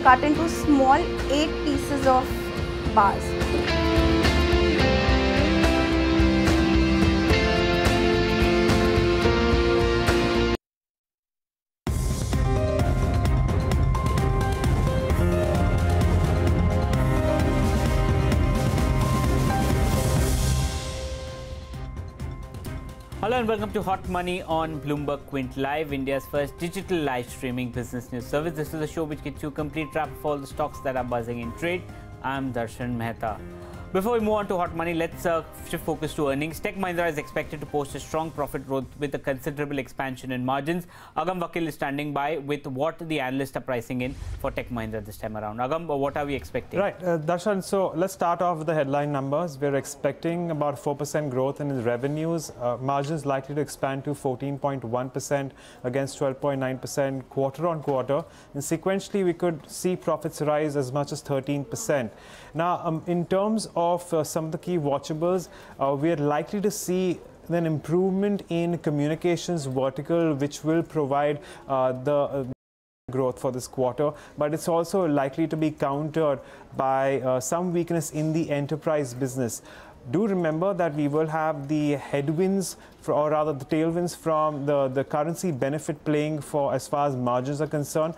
cut into small 8 pieces of bars. Hello and welcome to Hot Money on Bloomberg Quint Live, India's first digital live streaming business news service. This is a show which gets you a complete wrap of all the stocks that are buzzing in trade. I'm Darshan Mehta. Before we move on to Hot Money, let's shift focus to earnings. Tech Mahindra is expected to post a strong profit growth with a considerable expansion in margins. Agam Vakil is standing by with what the analysts are pricing in for Tech Mahindra this time around. Agam, what are we expecting? Right, Darshan, so let's start off with the headline numbers. We're expecting about 4% growth in its revenues. Margins likely to expand to 14.1% against 12.9% quarter on quarter. And sequentially, we could see profits rise as much as 13%. Now, in terms of some of the key watchables, we are likely to see an improvement in communications vertical, which will provide the growth for this quarter, but it's also likely to be countered by some weakness in the enterprise business. Do remember that we will have the headwinds, or rather the tailwinds from the currency benefit playing for as far as margins are concerned.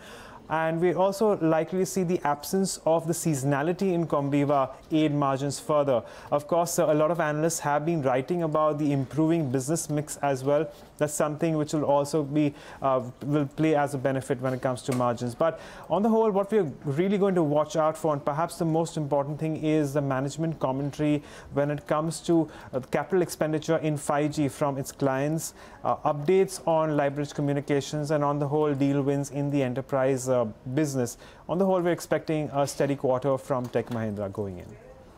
And we also likely to see the absence of the seasonality in Comviva aid margins further. Of course, a lot of analysts have been writing about the improving business mix as well. That's something which will also be will play as a benefit when it comes to margins. But on the whole, what we're really going to watch out for, and perhaps the most important thing, is the management commentary when it comes to capital expenditure in 5G from its clients, updates on Library Communications, and on the whole deal wins in the enterprise business. On the whole, we're expecting a steady quarter from Tech Mahindra going in.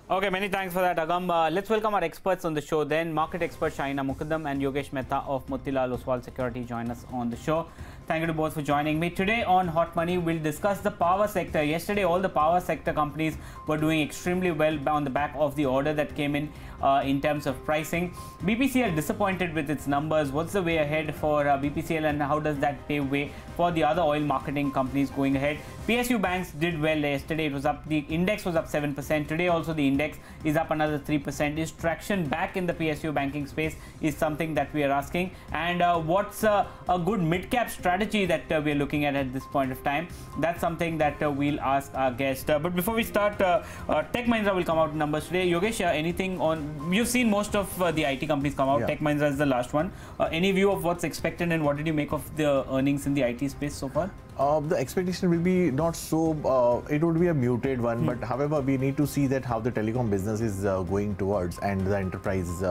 Okay, many thanks for that, Agam. Let's welcome our experts on the show then. Market expert Shahina, Mukadam and Yogesh Mehta of Motilal Oswal Securities join us on the show. Thank you to both for joining me. Today on Hot Money, we'll discuss the power sector. Yesterday, all the power sector companies were doing extremely well on the back of the order that came in terms of pricing. BPCL disappointed with its numbers. What's the way ahead for BPCL, and how does that pave way for the other oil marketing companies going ahead? PSU banks did well yesterday. It was up. The index was up 7%. Today also the index is up another 3%. Is traction back in the PSU banking space is something that we are asking. And what's a good mid-cap strategy that we are looking at this point of time? That's something that we'll ask our guest. But before we start, Tech Mahindra will come out in numbers today. Yogesh, anything on? You've seen most of the IT companies come out. Yeah. Tech Mahindra is the last one. Any view of what's expected, and what did you make of the earnings in the IT space so far? The expectation will be not so, it would be a muted one, but however, we need to see that how the telecom business is going towards, and the enterprise,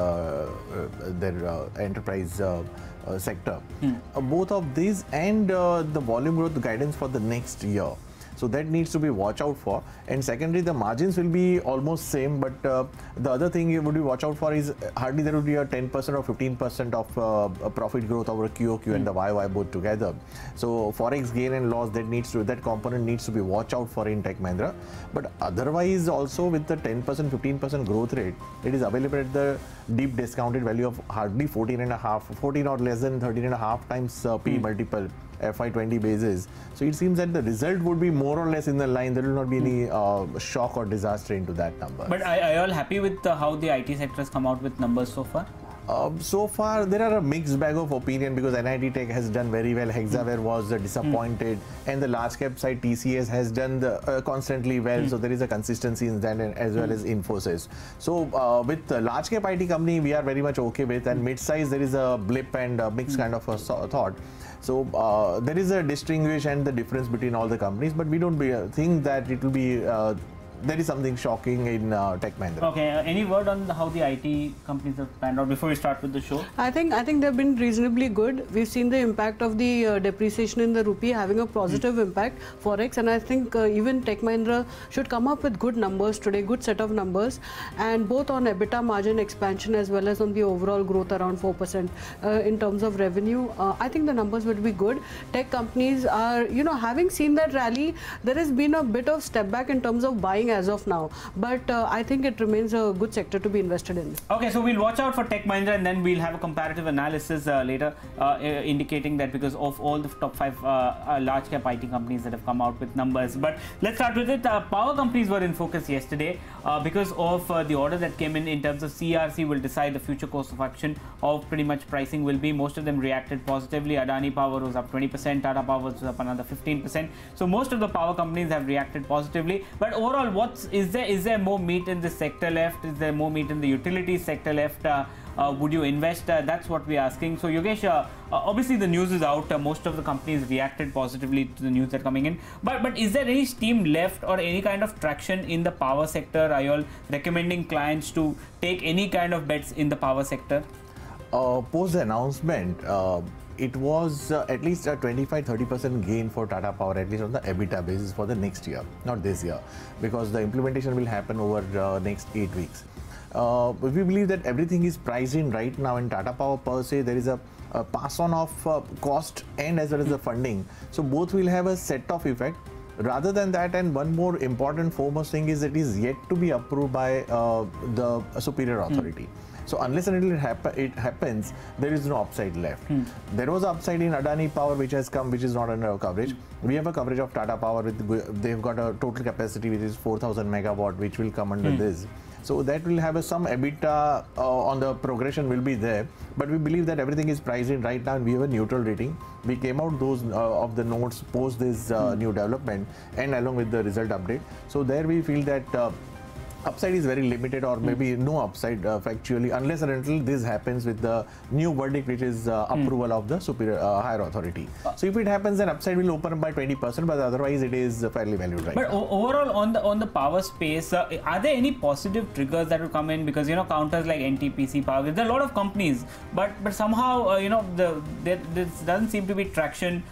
sector. Both of these and the volume growth guidance for the next year. So that needs to be watched out for. And secondly, the margins will be almost same, but the other thing you would be watch out for is hardly there would be a 10% or 15% of profit growth over QOQ and the YY both together. So forex gain and loss, that component needs to be watched out for in Tech Mahindra. But otherwise, also with the 10%, 15% growth rate, it is available at the deep discounted value of hardly 14 or less than 13.5 times P multiple. FY20 basis. So it seems that the result would be more or less in the line. There will not be any shock or disaster into that number. But are you all happy with how the IT sector has come out with numbers so far? So far, there are a mixed bag of opinion, because NIT Tech has done very well. Hexaware was disappointed, and the large cap side TCS has done constantly well. So there is a consistency in that, as well as Infosys. So with the large cap IT company, we are very much okay with, and mid size there is a blip and a mixed kind of a thought. So there is a distinguish and the difference between all the companies, but we don't think that it will be there is something shocking in Tech Mahindra. Okay, any word on how the IT companies have panned out before we start with the show? I think they've been reasonably good. We've seen the impact of the depreciation in the rupee having a positive impact, forex, and I think even Tech Mahindra should come up with good numbers today, good set of numbers, and both on EBITDA margin expansion as well as on the overall growth around 4% in terms of revenue. I think the numbers will be good. Tech companies are, having seen that rally, there has been a bit of step back in terms of buying trading as of now. But I think it remains a good sector to be invested in. Okay, so we'll watch out for Tech Mahindra, and then we'll have a comparative analysis later indicating that because of all the top 5 large cap IT companies that have come out with numbers. But let's start with it. Power companies were in focus yesterday because of the order that came in terms of CRC will decide the future course of action of pretty much pricing will be. Most of them reacted positively. Adani Power was up 20%, Tata Power was up another 15%. So most of the power companies have reacted positively. But overall, is there more meat in the sector left? Is there more meat in the utility sector left? Would you invest? That's what we're asking. So Yogesh, obviously the news is out. Most of the companies reacted positively to the news that are coming in. But is there any steam left or any kind of traction in the power sector? Are you all recommending clients to take any kind of bets in the power sector? Post the announcement, it was at least a 25-30% gain for Tata Power, at least on the EBITDA basis for the next year, not this year, because the implementation will happen over next 8 weeks. We believe that everything is priced in right now in Tata Power per se. There is a pass on of cost and as well as the funding. So both will have a set of effect. Rather than that, and one more important foremost thing is it is yet to be approved by the superior authority. So unless and until it happens, there is no upside left. There was upside in Adani Power which has come, which is not under our coverage. We have a coverage of Tata Power with, they've got a total capacity which is 4,000 megawatt, which will come under this. So that will have some EBITDA on the progression will be there. But we believe that everything is priced in right now and we have a neutral rating. We came out those of the notes post this new development and along with the result update. So there we feel that upside is very limited or maybe no upside factually unless and until this happens with the new verdict which is approval of the superior higher authority. So if it happens, then upside will open up by 20%, but otherwise it is fairly valued right But now. Overall on the power space, are there any positive triggers that will come in? Because counters like NTPC Power, there are a lot of companies, but somehow there doesn't seem to be traction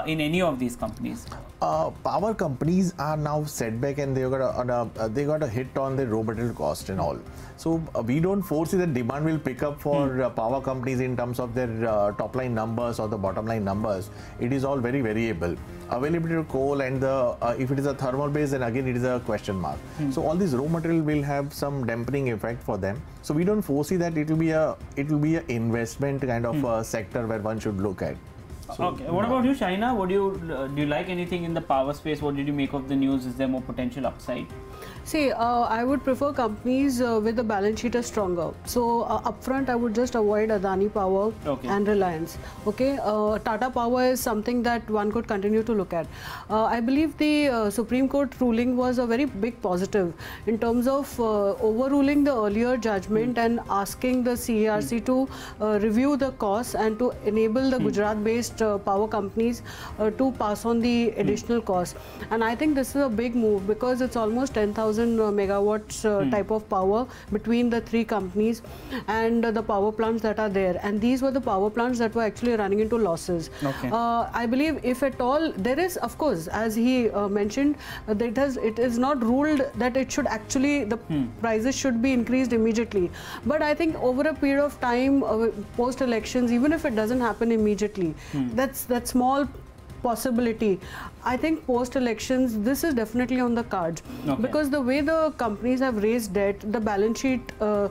in any of these companies. Power companies are now set back and they got a hit on the raw material cost and all. So we don't foresee that demand will pick up for power companies in terms of their top line numbers or the bottom line numbers. It is all very variable. Availability of coal and the if it is a thermal base, then again it is a question mark. So all this raw material will have some dampening effect for them. So we don't foresee that it will be a investment kind of sector where one should look at. So, okay. What about you, Shahina? Do you like anything in the power space? What did you make of the news? Is there more potential upside? See, I would prefer companies with the balance sheet is stronger. So upfront, I would just avoid Adani Power and Reliance. Okay, Tata Power is something that one could continue to look at. I believe the Supreme Court ruling was a very big positive in terms of overruling the earlier judgment and asking the CERC to review the costs and to enable the Gujarat-based power companies to pass on the additional costs. And I think this is a big move because it's almost 10,000 megawatts type of power between the 3 companies and the power plants that are there. And these were the power plants that were actually running into losses. I believe if at all there is, of course, as he mentioned, it is not ruled that it should actually, the prices should be increased immediately. But I think over a period of time, post elections, even if it doesn't happen immediately, that's small possibility. I think post-elections, this is definitely on the cards because the way the companies have raised debt, the balance sheet are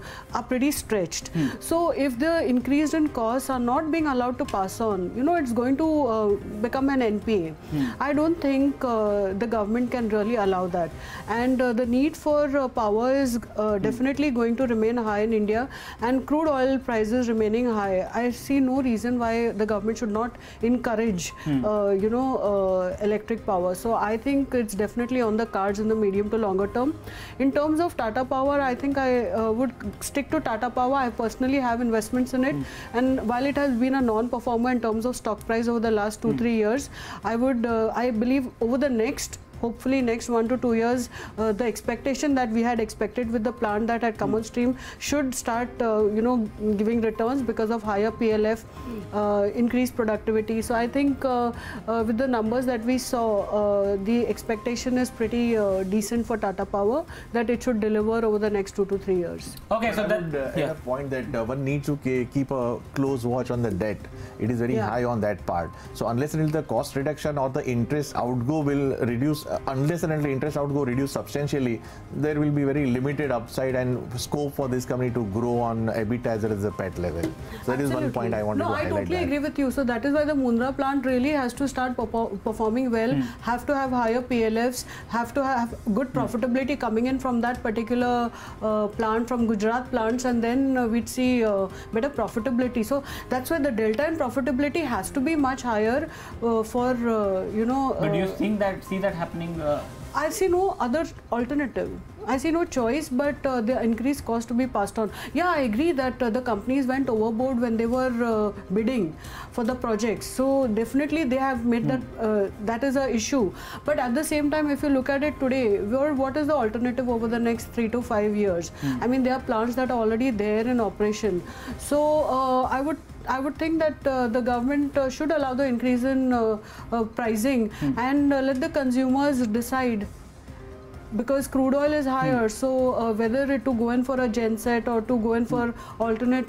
pretty stretched. So if the increase in costs are not being allowed to pass on, it's going to become an NPA. I don't think the government can really allow that. And the need for power is definitely going to remain high in India, and crude oil prices remaining high. I see no reason why the government should not encourage electric power. So I think it's definitely on the cards in the medium to longer term. In terms of Tata Power, I think I would stick to Tata Power. I personally have investments in it, and while it has been a non-performer in terms of stock price over the last 2-3 years, I believe over the hopefully next 1 to 2 years, the expectation that we had expected with the plant that had come on stream should start, giving returns because of higher PLF, increased productivity. So I think with the numbers that we saw, the expectation is pretty decent for Tata Power that it should deliver over the next 2 to 3 years. Okay, so that a point that one needs to keep a close watch on the debt. It is very high on that part. So unless the cost reduction or the interest outgo will reduce unless and until interest outgo reduce substantially, there will be very limited upside and scope for this company to grow on EBITDA as well as the PAT level. So that is one point I wanted to highlight. No, I totally agree with you. So that is why the Mundra plant really has to start performing well, have to have higher PLFs, have to have good profitability coming in from that particular plant, from Gujarat plants, and then we'd see better profitability. So that's why the delta in profitability has to be much higher for, But do you see that happening? I see no other alternative. I see no choice but the increased cost to be passed on. Yeah, I agree that the companies went overboard when they were bidding for the projects. So definitely they have made that is an issue. But at the same time, if you look at it today, what is the alternative over the next 3 to 5 years? I mean, there are plants that are already there in operation. So I would think that the government should allow the increase in pricing and let the consumers decide, because crude oil is higher. So whether to go in for a genset or to go in for alternate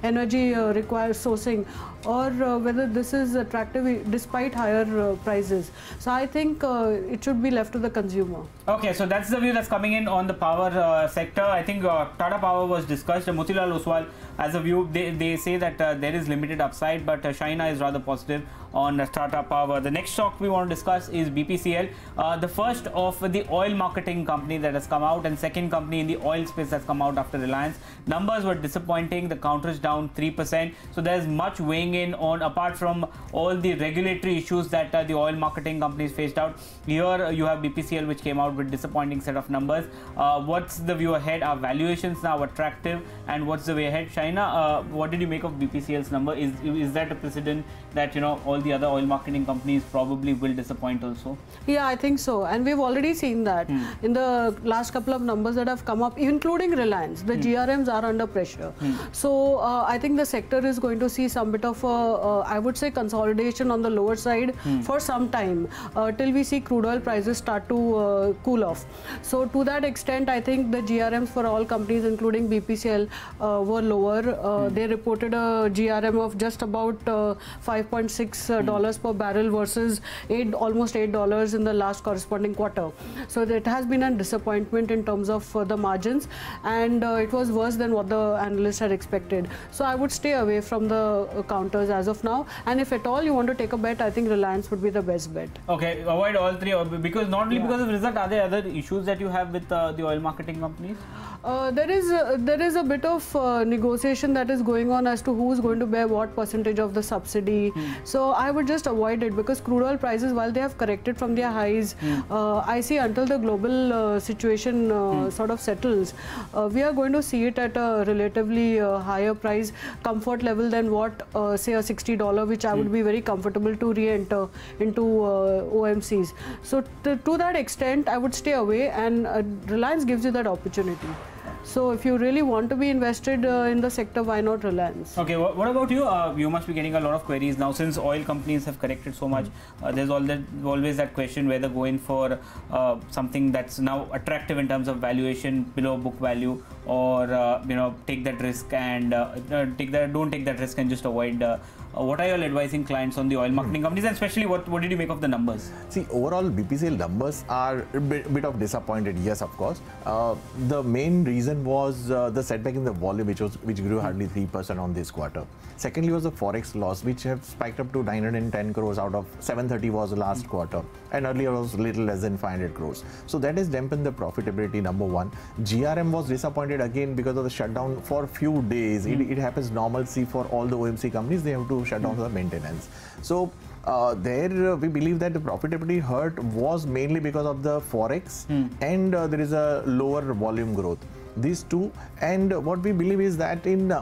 energy required sourcing, or whether this is attractive despite higher prices. So I think it should be left to the consumer. Okay, so that's the view that's coming in on the power sector. I think Tata Power was discussed. Motilal Oswal, as a view, they say that there is limited upside, but Shahina is rather positive on Tata Power. The next stock we want to discuss is BPCL, the first of the oil marketing company that has come out, and second company in the oil space that's come out after Reliance. Numbers were disappointing. The counter is down 3%. So there's much weighing in on, apart from all the regulatory issues that the oil marketing companies faced out. Here you have BPCL, which came out with disappointing set of numbers. What's the view ahead? Are valuations now attractive, and what's the way ahead? Shahina, what did you make of BPCL's number? Is that a precedent that all the other oil marketing companies probably will disappoint also? Yeah, I think so, and we've already seen that in the last couple of numbers that have come up, including Reliance. The GRMs are under pressure. So I think the sector is going to see some bit of I would say consolidation on the lower side for some time, till we see crude oil prices start to cool off. So to that extent, I think the GRMs for all companies, including BPCL, were lower. They reported a GRM of just about $5.6 per barrel versus almost $8 in the last corresponding quarter. So it has been a disappointment in terms of the margins, and it was worse than what the analysts had expected. So I would stay away from the counters as of now, and if at all you want to take a bet, I think Reliance would be the best bet. Okay, avoid all three, because not only because of result. Are there other issues that you have with the oil marketing companies? There is a bit of negotiation that is going on as to who's going to bear what percentage of the subsidy. So I would just avoid it, because crude oil prices, while they have corrected from their highs, I see until the global situation sort of settles, we are going to see it at a relatively higher price comfort level than what say a $60, which I would be very comfortable to re-enter into OMCs. So to that extent, I would stay away, and Reliance gives you that opportunity. So if you really want to be invested in the sector, why not Reliance? Okay, what about you? You must be getting a lot of queries now since oil companies have corrected so much. There's always that question whether go in for something that's now attractive in terms of valuation below book value, or take that risk and don't take that risk and just avoid. What are you all advising clients on the oil marketing companies, and especially what did you make of the numbers? See, overall BPCL numbers are a bit of disappointed, yes, of course. The main reason was the setback in the volume, which grew hardly 3% on this quarter. Secondly was the forex loss, which have spiked up to 910 crores out of 730 was the last quarter, and earlier was little less than 500 crores. So that has dampened the profitability, number one. GRM was disappointed again because of the shutdown for a few days. It happens normalcy for all the OMC companies. They have to shut down for the maintenance. So there we believe that the profitability hurt was mainly because of the forex and there is a lower volume growth. These two, and what we believe is that in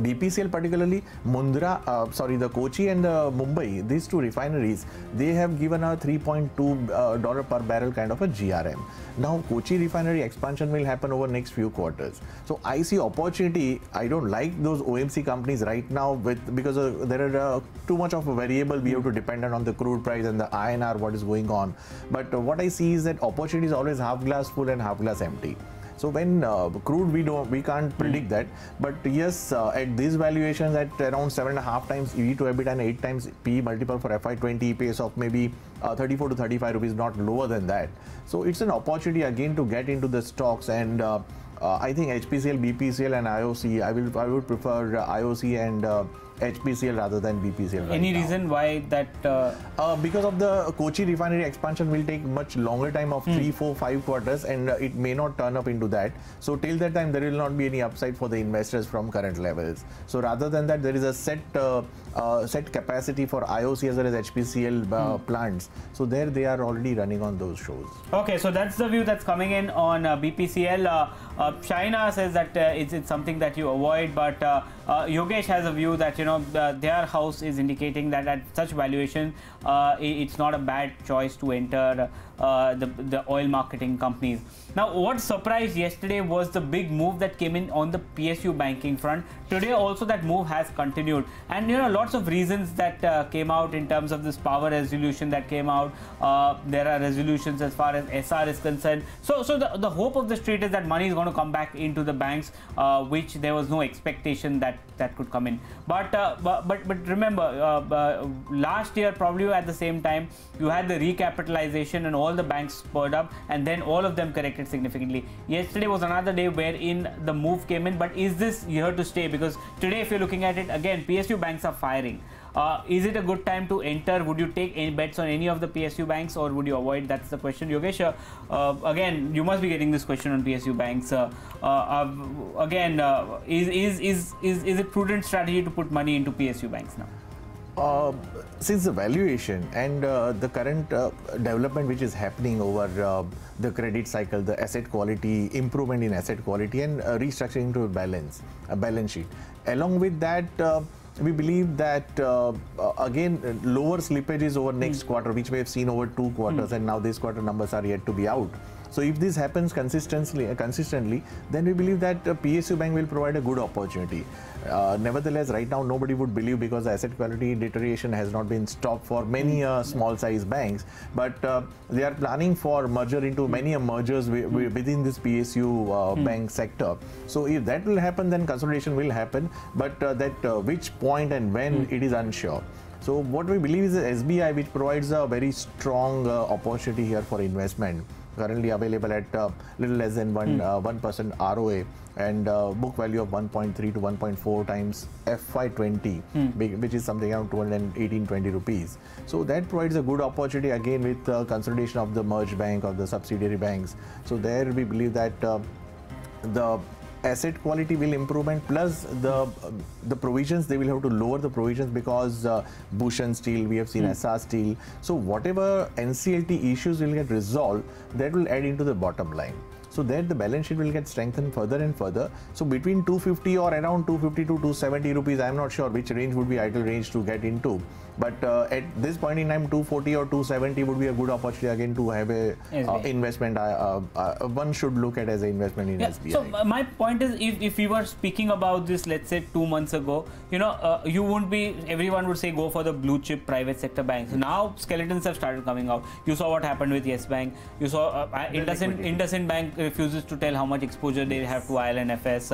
BPCL particularly, the Kochi and Mumbai, these two refineries, they have given a $3.2 per barrel kind of a GRM. Now Kochi refinery expansion will happen over next few quarters. So I see opportunity. I don't like those OMC companies right now because there are too much of a variable. We have to depend on the crude price and the INR, what is going on. But what I see is that opportunity is always half glass full and half glass empty. So when crude, we can't predict that. But yes, at these valuations at around 7.5 times EV to EBITDA and 8 times PE multiple for FY20 EPS of maybe 34 to 35 rupees, not lower than that. So it's an opportunity again to get into the stocks, and I think HPCL, BPCL and IOC, I would prefer IOC and HPCL rather than BPCL. Any reason why that? Because of the Kochi refinery expansion will take much longer time of 3, 4, 5 quarters, and it may not turn up into that. So till that time there will not be any upside for the investors from current levels. So rather than that, there is a set capacity for IOC as well as HPCL plants. So there they are already running on those shows. Okay, so that's the view that's coming in on BPCL. Shahina says that it's something that you avoid, but Yogesh has a view that their house is indicating that at such valuation it's not a bad choice to enter the oil marketing companies. Now, what surprised yesterday was the big move that came in on the PSU banking front. Today also that move has continued, and lots of reasons that came out in terms of this power resolution that came out. There are resolutions as far as SR is concerned. So the hope of the street is that money is going to come back into the banks, which there was no expectation that could come in. But remember, last year probably at the same time you had the recapitalization and all the banks spurred up, and then all of them corrected significantly. Yesterday was another day wherein the move came in, but is this here to stay? Because today, if you're looking at it again, PSU banks are firing. Is it a good time to enter? Would you take any bets on any of the PSU banks, or would you avoid? That's the question. Yogesh, again, you must be getting this question on PSU banks. Is it prudent strategy to put money into PSU banks now? Since the valuation and the current development which is happening over the credit cycle, the asset quality, improvement in asset quality, and restructuring to a balance sheet. Along with that, we believe that again lower slippages over next quarter, which we have seen over 2 quarters, and now this quarter numbers are yet to be out. So if this happens consistently, then we believe that PSU bank will provide a good opportunity. Nevertheless, right now nobody would believe, because the asset quality deterioration has not been stopped for many small size banks, but they are planning for merger into many mergers within this PSU bank sector. So if that will happen, then consolidation will happen, but which point and when, it is unsure. So what we believe is the SBI, which provides a very strong opportunity here for investment, currently available at little less than 1% ROA and book value of 1.3 to 1.4 times FY20, which is something around 218-20 rupees. So that provides a good opportunity again with consolidation of the merged bank or the subsidiary banks. So there we believe that the asset quality will improvement, plus the provisions, they will have to lower the provisions, because Bhushan Steel, we have seen SR Steel. So whatever NCLT issues will get resolved, that will add into the bottom line. So there the balance sheet will get strengthened further and further. So between 250 or around 250 to 270 rupees, I am not sure which range would be ideal range to get into. But at this point in time, 240 or 270 would be a good opportunity again to have a investment. One should look at as an investment in SBI. So my point is, if we were speaking about this, let's say 2 months ago, you wouldn't be, everyone would say go for the blue chip private sector banks. Now skeletons have started coming out. You saw what happened with Yes Bank. You saw IndusInd Bank refuses to tell how much exposure they have to IL&FS.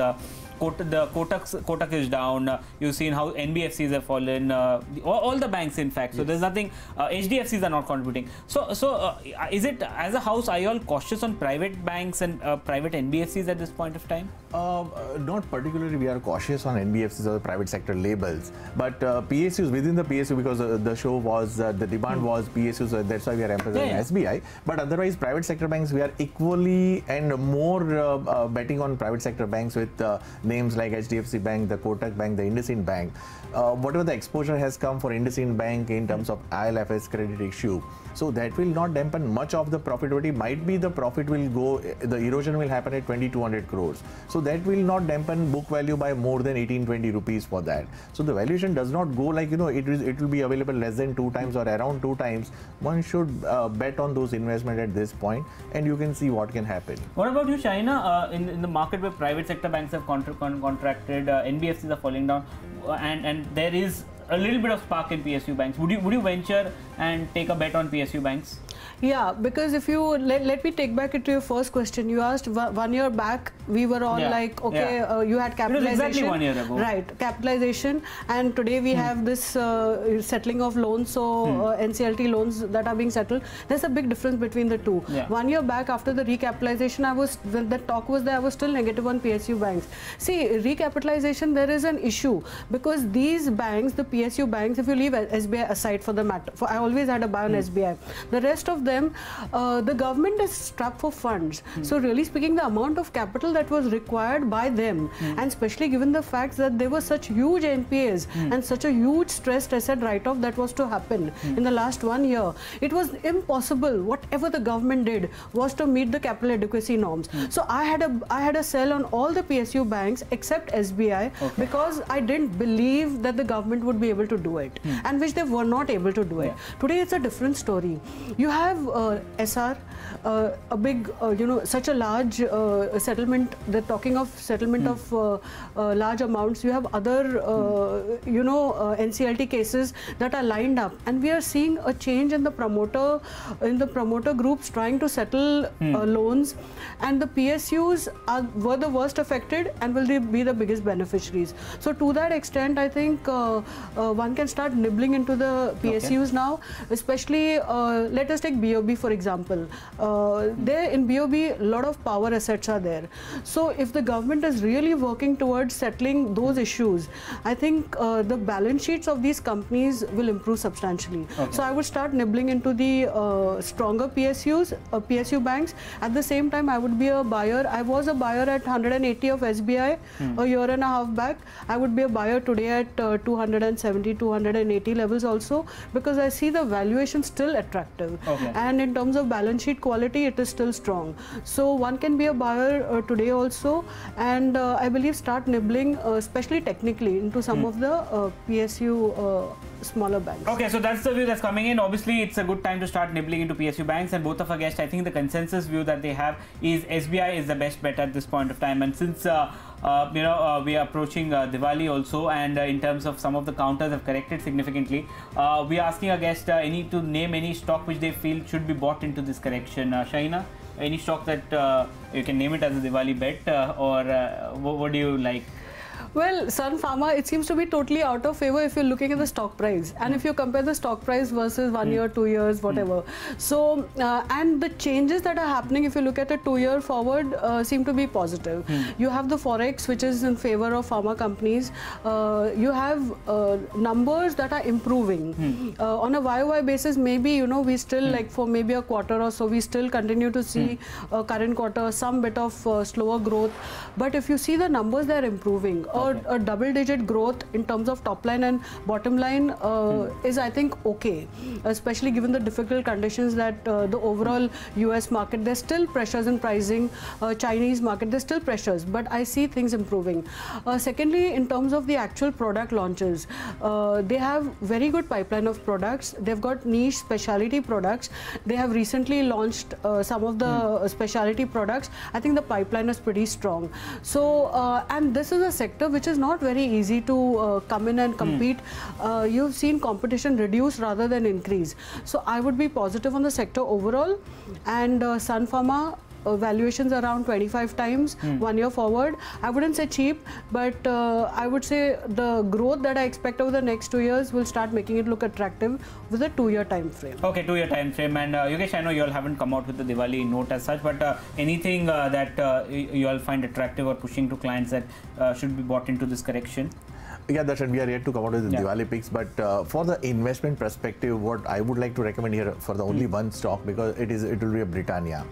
Kotak is down. You've seen how NBFCs have fallen. All the banks, in fact. So there's nothing. HDFCs are not contributing. So is it, as a house, are you all cautious on private banks and private NBFCs at this point of time? Not particularly. We are cautious on NBFCs or the private sector labels, but PSUs, within the PSU, because the show was the demand was PSUs, so that's why we are emphasizing SBI. But otherwise, private sector banks, we are equally and more betting on private sector banks with names like HDFC Bank, the Kotak Bank, the IndusInd Bank. Whatever the exposure has come for IndusInd Bank in terms of IL&FS credit issue, so that will not dampen much of the profitability. Might be the profit will go, the erosion will happen at 2,200 crores. So that will not dampen book value by more than 18-20 rupees for that. So the valuation does not go like, it will be available less than 2 times or around 2 times. One should bet on those investments at this point, and you can see what can happen. What about you, Shahina? In the market where private sector banks have contracted, NBFCs are falling down, and there is a little bit of spark in PSU banks. Would you venture and take a bet on PSU banks? Yeah, because if you let me take back it to your first question. You asked 1 year back, we were all like, okay, you had capitalization. It was exactly 1 year ago. Right, capitalization, and today we have this settling of loans, so NCLT loans that are being settled. There's a big difference between the two. 1 year back, after the recapitalization, when the talk was there, I was still negative on PSU banks. See, recapitalization, there is an issue because these banks, the PSU banks, if you leave SBI aside for the matter, I always had a buy on SBI. The rest of them, the government is strapped for funds. So really speaking, the amount of capital that was required by them, and especially given the fact that there were such huge NPAs and such a huge stressed asset write-off that was to happen in the last 1 year, it was impossible. Whatever the government did was to meet the capital adequacy norms. So I had a sell on all the PSU banks except SBI because I didn't believe that the government would be able to do it, and which they were not able to do it. Today it's a different story. You have SR, a big, such a large settlement. They're talking of settlement of large amounts. You have other, NCLT cases that are lined up, and we are seeing a change in the promoter groups trying to settle loans, and the PSUs were the worst affected and will be the biggest beneficiaries. So to that extent, I think one can start nibbling into the PSUs now, especially let us take BOB for example. There in BOB, a lot of power assets are there. So if the government is really working towards settling those issues, I think the balance sheets of these companies will improve substantially. So I would start nibbling into the stronger PSUs, PSU banks. At the same time, I would be a buyer. I was a buyer at 180 of SBI a year and a half back. I would be a buyer today at 270, 280 levels also, because I see the valuation still attractive. And in terms of balance sheet quality, it is still strong. So one can be a buyer today also, and I believe start nibbling, especially technically, into some of the PSU smaller banks. Okay, so that's the view that's coming in. Obviously, it's a good time to start nibbling into PSU banks, and both of our guests, I think the consensus view that they have is SBI is the best bet at this point of time. And since we are approaching Diwali also, and in terms of some of the counters have corrected significantly, we are asking our guest to name any stock which they feel should be bought into this correction. Shahina, any stock that you can name it as a Diwali bet, or what do you like? Well, Sun Pharma, it seems to be totally out of favor if you're looking at the stock price, and if you compare the stock price versus 1 year, 2 years, whatever. So, and the changes that are happening, if you look at a 2 year forward, seem to be positive. You have the Forex, which is in favor of pharma companies. You have numbers that are improving. On a YOY basis, maybe, we still, like for maybe a quarter or so, we still continue to see current quarter, some bit of slower growth. But if you see the numbers, they're improving. A double-digit growth in terms of top line and bottom line is, I think, okay, especially given the difficult conditions that the overall US market, there's still pressures in pricing, Chinese market, there's still pressures, but I see things improving. Secondly, in terms of the actual product launches, they have very good pipeline of products. They've got niche specialty products. They have recently launched some of the specialty products. I think the pipeline is pretty strong. So, and this is a sector which is not very easy to come in and compete. You've seen competition reduce rather than increase. So I would be positive on the sector overall, and Sun Pharma valuations around 25 times 1 year forward. I wouldn't say cheap, but I would say the growth that I expect over the next 2 years will start making it look attractive with a 2 year time frame. Okay, 2 year time frame. And Yogesh, I know you all haven't come out with the Diwali note as such, but anything that you all find attractive or pushing to clients that should be bought into this correction? Yeah, Darshan, we are yet to come out with the Diwali picks, but for the investment perspective, what I would like to recommend here for the only one stock, because it will be a Britannia.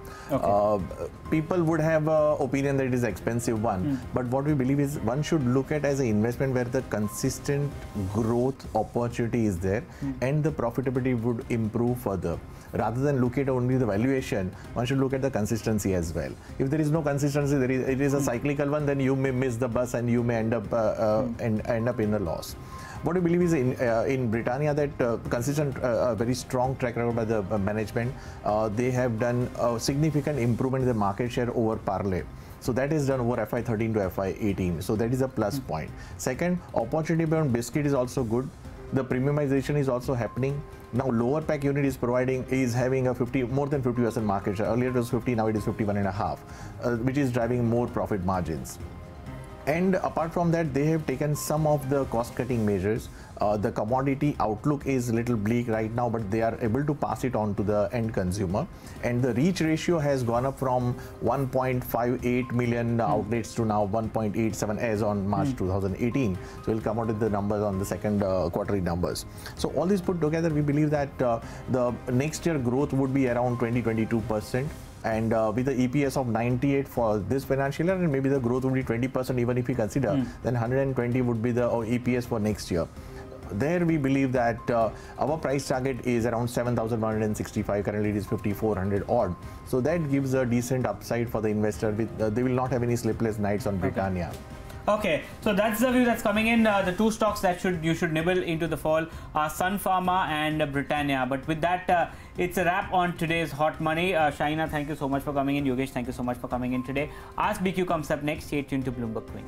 People would have an opinion that it is expensive one, but what we believe is one should look at as an investment where the consistent growth opportunity is there and the profitability would improve further. Rather than look at only the valuation, one should look at the consistency as well. If there is no consistency, it is a cyclical one, then you may miss the bus and you may end up in a loss. What we believe is in Britannia that consistent, very strong track record by the management. They have done a significant improvement in the market share over parlay. So that is done over FY13 to FY18. So that is a plus point. Second, opportunity beyond biscuit is also good. The premiumization is also happening. Now lower pack unit is having a more than 50% market share. Earlier it was 50, now it is 51.5, which is driving more profit margins. And apart from that, they have taken some of the cost-cutting measures. The commodity outlook is a little bleak right now, but they are able to pass it on to the end consumer. And the reach ratio has gone up from 1.58 million outlets to now 1.87 as on March 2018. So we'll come out with the numbers on the second quarterly numbers. So all this put together, we believe that the next year growth would be around 20-22%. And with the EPS of 98 for this financial year, and maybe the growth would be 20% even if we consider, then 120 would be the EPS for next year. There we believe that our price target is around 7,165. Currently it is 5,400 odd. So that gives a decent upside for the investor. They will not have any sleepless nights on Britannia. Okay, so that's the view that's coming in. The two stocks that you should nibble into the fall are Sun Pharma and Britannia. But with that, it's a wrap on today's Hot Money. Shahina, thank you so much for coming in. Yogesh, thank you so much for coming in today. Ask BQ comes up next. Stay tuned to Bloomberg Quint.